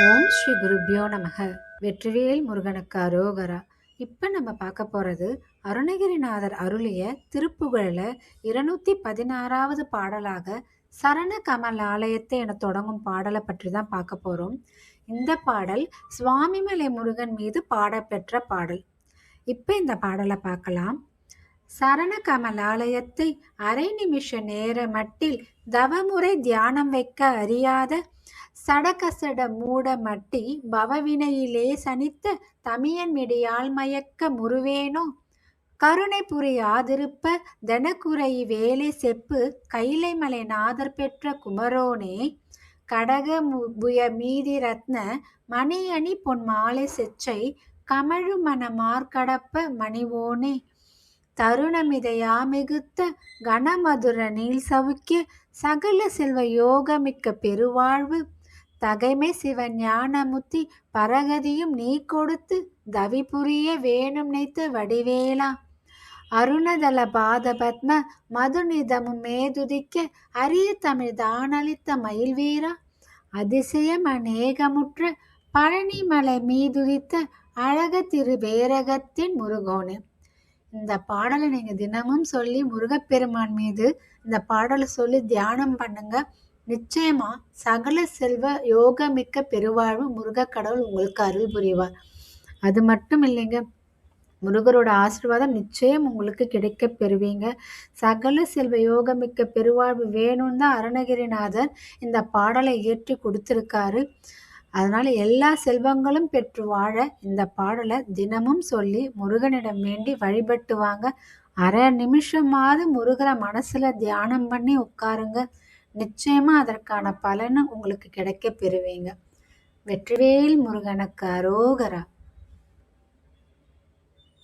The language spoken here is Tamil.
ஓம் ஸ்ரீ குருப்யோ நமக. வெற்றிவேல் முருகனுக்கு அரோகரா. இப்போ நம்ம பார்க்க போகிறது அருணகிரிநாதர் அருளிய திருப்புகழில் 216வது பாடலாக சரண கமல் ஆலயத்தை என தொடங்கும் பாடலை பற்றி தான் பார்க்க போகிறோம். இந்த பாடல் சுவாமிமலை முருகன் மீது பாடப்பெற்ற பாடல். இப்போ இந்த பாடலை பார்க்கலாம். சரண கமலாலயத்தை அரை நிமிஷ நேர மட்டில் தவமுறை தியானம் வைக்க அறியாத சடகசட மூட மட்டி பவவினையிலே சனித்த தமியன் மிடியால் மயக்க முருவேனோ கருணை புரியாதிருப்ப தனக்குறை வேலை செப்பு கைலைமலை நாதர் பெற்ற குமரோனே கடக புய மீதி ரத்ன மணி அணி பொன் மாலை செச்சை கமழு மன மார்கடப்ப மணிவோனே தருணமிதையா மிகுத்த கனமதுர நீள் சவுக்கிய சகல செல்வ யோகமிக்க பெருவாழ்வு தகைமை சிவ ஞானமுத்தி பரகதியும் நீ கொடுத்து தவி புரிய வேணும் நினைத்து வடிவேலா அருணதல பாத பத்ம மதுநிதமும் மேதுதிக்க அரிய தமிழ் தானளித்த மயில்வீரா அதிசயம் அநேகமுற்ற பழனிமலை மீதுதித்த அழக திரு வேரகத்தின் முருகோனே. இந்த பாடலை நீங்கள் தினமும் சொல்லி முருகப்பெருமான் மீது இந்த பாடலை சொல்லி தியானம் பண்ணுங்க. நிச்சயமா சகல செல்வ யோகமிக்க பெருவாழ்வு முருகக்கடவுள் உங்களுக்கு அருள் புரிவார். அது மட்டும் இல்லைங்க, முருகரோட ஆசீர்வாதம் நிச்சயம் உங்களுக்கு கிடைக்க பெறுவீங்க. சகல செல்வ யோகமிக்க பெருவாழ்வு வேணும்னு தான் அருணகிரிநாதர் இந்த பாடலை இயற்றி கொடுத்துருக்காரு. அதனால் எல்லா செல்வங்களும் பெற்று வாழ இந்த பாடலை தினமும் சொல்லி முருகனிடம் வேண்டி வழிபட்டு வாங்க. அரை நிமிஷமாவது முருகரை மனசில் தியானம் பண்ணி உட்காருங்க. நிச்சயமாக அதற்கான பலனை உங்களுக்கு கிடைக்க பெறுவீங்க. வெற்றிவேல் முருகனுக்கு அரோகரா.